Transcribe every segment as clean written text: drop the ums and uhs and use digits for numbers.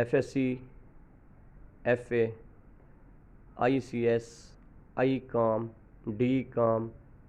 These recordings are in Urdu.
FSC, FA, ICS, ICOM, DCOM,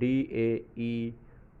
DAE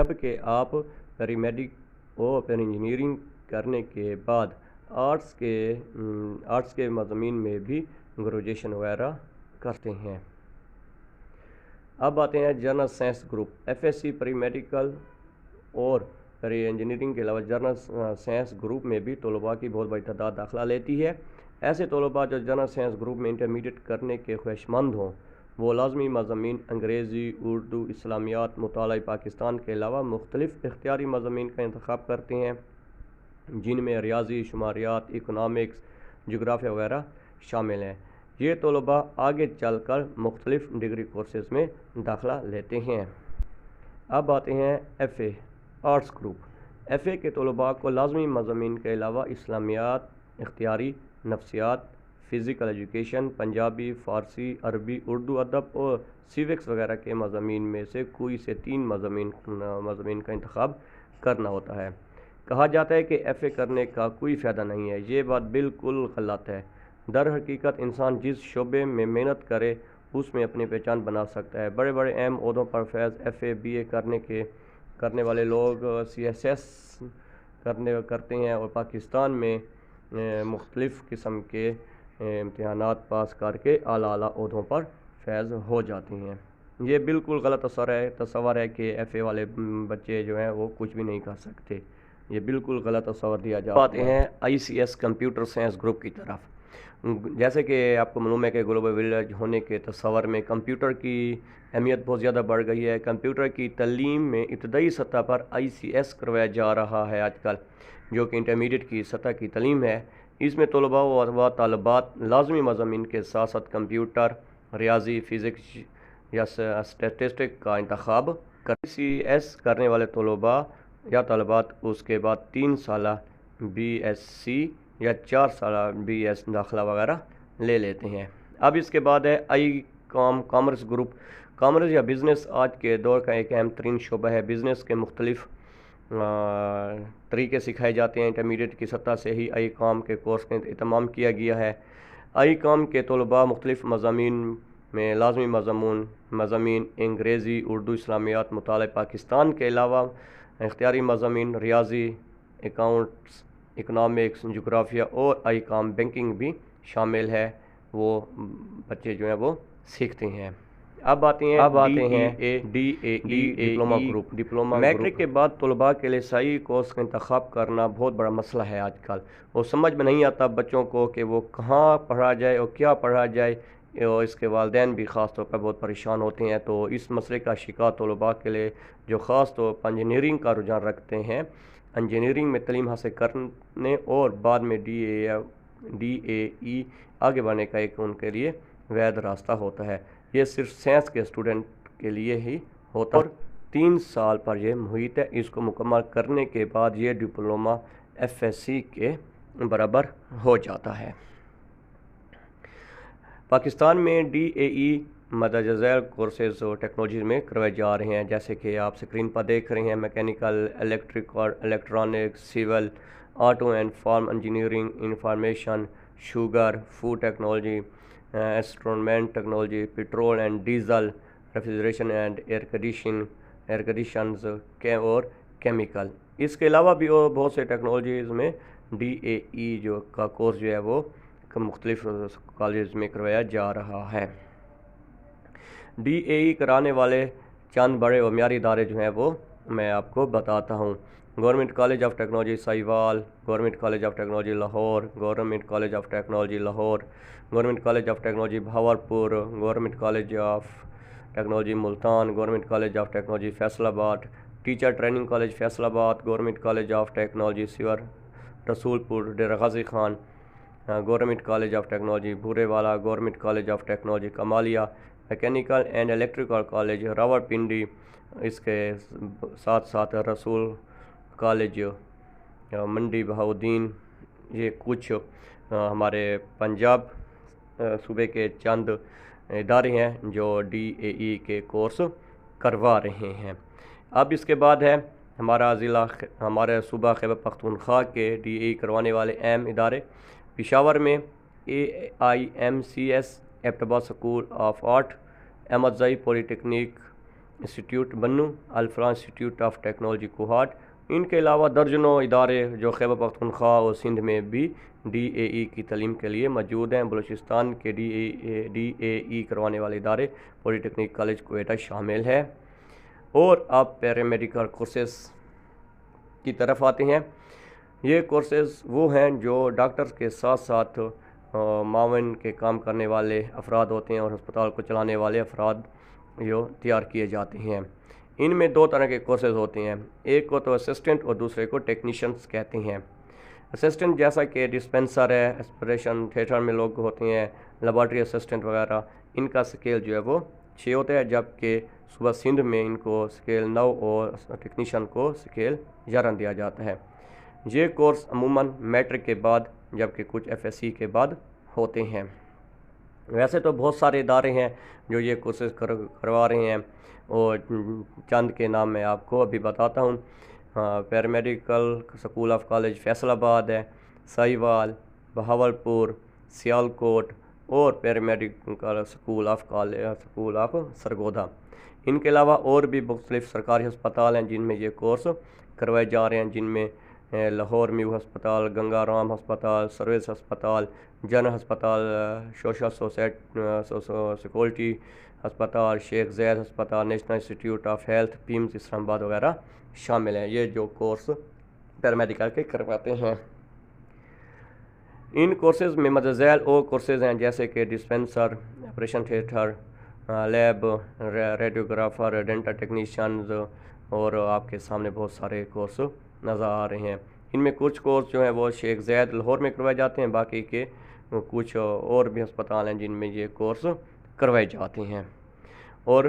جبکہ آپ پیری میڈک اور پیری انجینئرنگ کرنے کے بعد آرٹس کے مضامین میں بھی گریجویشن وغیرہ کرتے ہیں۔ اب آتے ہیں general science group. F S C pre medical اور پیری انجینئرنگ کے علاوہ جنرل سائنس گروپ میں بھی طلباء کی بہت بڑی تعداد داخلہ لیتی ہے۔ ایسے طلباء جو جنرل سائنس گروپ میں انٹرمیڈیٹ کرنے کے خواہشمند ہوں وہ لازمی مضامین انگریزی، اردو، اسلامیات، مطالعہ پاکستان کے علاوہ مختلف اختیاری مضامین کا انتخاب کرتے ہیں، جن میں ریاضی، شماریات، اکنامکس، جغرافیہ وغیرہ شامل ہیں۔ یہ طلباء آگے چل کر مختلف ڈگری کورسز میں داخلہ لیتے ہیں۔ اب آتے ہیں F A arts group. F A کے طلباء کو لازمی مضامین کے علاوہ اسلامیات، اختیاری، نفسیات، فزیکل ایجوکیشن، پنجابی، فارسی، عربی، اردو ادب اور سیوکس وغیرہ کے مضامین میں سے کوئی سے 3 مضامین کا انتخاب کرنا ہوتا ہے۔ کہا جاتا ہے کہ ایف اے کرنے کا کوئی فائدہ نہیں ہے۔ یہ بات بالکل غلط ہے۔ در حقیقت انسان جس شعبے میں محنت کرے اس میں اپنی پہچان بنا سکتا ہے۔ بڑے بڑے اہم عہدوں پر فیض ایف اے بی اے کرنے والے لوگ سی ایس ایس کرتے ہیں اور پاکستان میں مختلف قسم کے امتحانات پاس کر کے اعلیٰ عہدوں پر فیض ہو جاتے ہیں۔ یہ بالکل غلط تصور ہے کہ ایف اے والے بچے جو ہیں وہ کچھ بھی نہیں کر سکتے۔ یہ بالکل غلط تصور دیا جاتا ہے۔ آتے ہیں I C S computer science group کی طرف۔ جیسے کہ آپ کو معلوم ہے کہ گلوبل ولیج ہونے کے تصور میں کمپیوٹر کی اہمیت بہت زیادہ بڑھ گئی ہے۔ کمپیوٹر کی تعلیم میں ابتدائی سطح پر آئی سی ایس کروایا جا رہا ہے آج کل، جو کہ انٹرمیڈیٹ کی سطح کی تعلیم ہے۔ اس میں طلباء و طالبات لازمی مضامین کے ساتھ ساتھ کمپیوٹر، ریاضی، فزکس یا اسٹیٹسٹک کا انتخاب کرتے ہیں۔ سی ایس کرنے والے طلباء یا طالبات اس کے بعد 3 سالہ بی ایس سی یا 4 سالہ بی ایس داخلہ وغیرہ لے لیتے ہیں۔ اب اس کے بعد ہے آئی کامرس گروپ۔ کامرس یا بزنس آج کے دور کا ایک اہم ترین شعبہ ہے۔ بزنس کے مختلف طریقے سکھائے جاتے ہیں۔ انٹرمیڈیٹ کی سطح سے ہی آئی کام کے کورس کا اہتمام کیا گیا ہے۔ آئی کام کے طلباء مختلف مضامین میں لازمی مضامین انگریزی، اردو، اسلامیات، مطالعہ پاکستان کے علاوہ اختیاری مضامین ریاضی، اکاؤنٹس، اکنامکس، جغرافیہ اور آئی کام بینکنگ بھی شامل ہے، وہ بچے جو ہیں وہ سیکھتے ہیں۔ اب آتے ہیں D A E diploma group. Matric کے بعد طلباء کے لیے صحیح کورس کا انتخاب کرنا بہت بڑا مسئلہ ہے آج کل، اور سمجھ میں نہیں آتا بچوں کو کہ وہ کہاں پڑھا جائے اور کیا پڑھا جائے، اور اس کے والدین بھی خاص طور پر بہت پریشان ہوتے ہیں۔ تو اس مسئلے کا شکار طلباء کے لیے جو خاص طور پر انجینئرنگ کا رجحان رکھتے ہیں، انجینئرنگ میں تعلیم حاصل کرنے اور بعد میں ڈی اے ای آگے بڑھنے کا ایک ان کے لیے ویدھ راستہ ہوتا ہے۔ یہ صرف سائنس کے اسٹوڈنٹ کے لیے ہی ہوتا ہے اور 3 سال پر یہ محیط ہے۔ اس کو مکمل کرنے کے بعد یہ ڈپلومہ ایف ایس سی کے برابر ہو جاتا ہے۔ پاکستان میں ڈی اے ای مندرجہ ذیل کورسز اور ٹیکنالوجیز میں کروائے جا رہے ہیں، جیسے کہ آپ اسکرین پر دیکھ رہے ہیں: میکینیکل، الیکٹرک اور electronics, civil, auto and farm engineering, information, sugar, food technology, instrument technology, petrol and diesel, refrigeration and air conditions اور کیمیکل۔ اس کے علاوہ بھی اور بہت سے ٹیکنالوجیز میں ڈی اے ای کا کورس جو ہے وہ مختلف کالجز میں کروایا جا رہا ہے۔ ڈی اے ای کرانے والے چند بڑے اور معیاری ادارے جو ہیں وہ میں آپ کو بتاتا ہوں: government college of technology Sahiwal, government college of technology Lahore, government college of technology Lahore, government college of technology Bahawalpur, government college of technology Multan, government college of technology Faisalabad, teacher training college Faisalabad, government college of technology سیور Rasulpur Dera Ghazi Khan, government college of technology Burewala, government college of technology Kamalia, mechanical and electrical college Rawalpindi, اس کے ساتھ ساتھ رسول کالج منڈی بہاؤدین۔ یہ کچھ ہمارے پنجاب صوبے کے چند ادارے ہیں جو ڈی اے ای کے کورس کروا رہے ہیں۔ اب اس کے بعد ہے ہمارے صوبہ خیبر پختونخوا کے ڈی اے ای کروانے والے اہم ادارے۔ پشاور میں A I M C S, Abbottabad school of art, Ahmadzai polytechnic, institute Bannu, Alfalah institute of technology Kohat. ان کے علاوہ درجنوں ادارے جو خیبر پختونخوا اور سندھ میں بھی ڈی اے ای کی تعلیم کے لیے موجود ہیں۔ بلوچستان کے ڈی اے ای کروانے والے ادارے پولی ٹیکنیک کالج کوئٹہ شامل ہے۔ اور آپ پیرامیڈیکل کورسز کی طرف آتے ہیں۔ یہ کورسز وہ ہیں جو ڈاکٹر کے ساتھ ساتھ معاون کے کام کرنے والے افراد ہوتے ہیں اور ہسپتال کو چلانے والے افراد جو تیار کیے جاتے ہیں۔ ان میں دو طرح کے کورسز ہوتے ہیں، ایک کو تو اسسٹنٹ اور دوسرے کو ٹیکنیشینس کہتے ہیں۔ اسسٹنٹ جیسا کہ ڈسپینسر ہے، ایسپریشن تھیٹر میں لوگ ہوتے ہیں، لیبارٹری اسسٹنٹ وغیرہ، ان کا سکیل جو ہے وہ 6 ہوتا ہے، جبکہ صوبہ سندھ میں ان کو سکیل 9 اور ٹیکنیشین کو سکیل 11 دیا جاتا ہے۔ یہ کورس عموماً میٹرک کے بعد جبکہ کچھ ایف ایس سی کے بعد ہوتے ہیں۔ ویسے تو بہت سارے ادارے ہیں جو یہ کورسز کروا رہے ہیں، اور چند کے نام میں آپ کو ابھی بتاتا ہوں۔ Paramedical school of college Faisal آباد ہے، ساہیوال، بہاولپور، سیالکوٹ، اور پیرامیڈیکل سکول آف سرگودا۔ ان کے علاوہ اور بھی مختلف سرکاری ہسپتال ہیں جن میں یہ کورس کروائے جا رہے ہیں، جن میں لاہور میو ہسپتال، گنگا رام ہسپتال، سروس ہسپتال، جن ہسپتال، سوشل سیکورٹی ہسپتال، شیخ زید ہسپتال، نیشنل انسٹیٹیوٹ آف ہیلتھ، پیمز اسلام آباد وغیرہ شامل ہیں، یہ جو کورس پیرامیڈیکل کے کرواتے ہیں۔ ان کورسز میں مدر ذیل اور کورسز ہیں جیسے کہ dispenser, operation theatre, lab, radiographer, dental technicians, اور آپ کے سامنے بہت سارے کورس نظر آ رہے ہیں۔ ان میں کچھ کورس جو ہیں وہ شیخ زید لاہور میں کروائے جاتے ہیں، باقی کے کچھ اور بھی ہسپتال ہیں جن میں یہ کورس کروائے جاتے ہیں۔ اور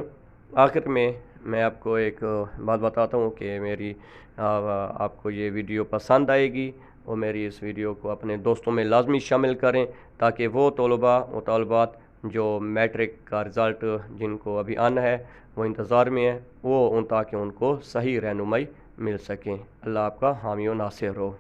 آخر میں آپ کو ایک بات بتاتا ہوں کہ میری آپ کو یہ ویڈیو پسند آئے گی، اور میری اس ویڈیو کو اپنے دوستوں میں لازمی شامل کریں تاکہ وہ طلباء و طالبات جو میٹرک کا رزلٹ جن کو ابھی آنا ہے، وہ انتظار میں ہیں، تاکہ ان کو صحیح رہنمائی مل سکیں۔ اللہ آپ کا حامی و ناصر ہو۔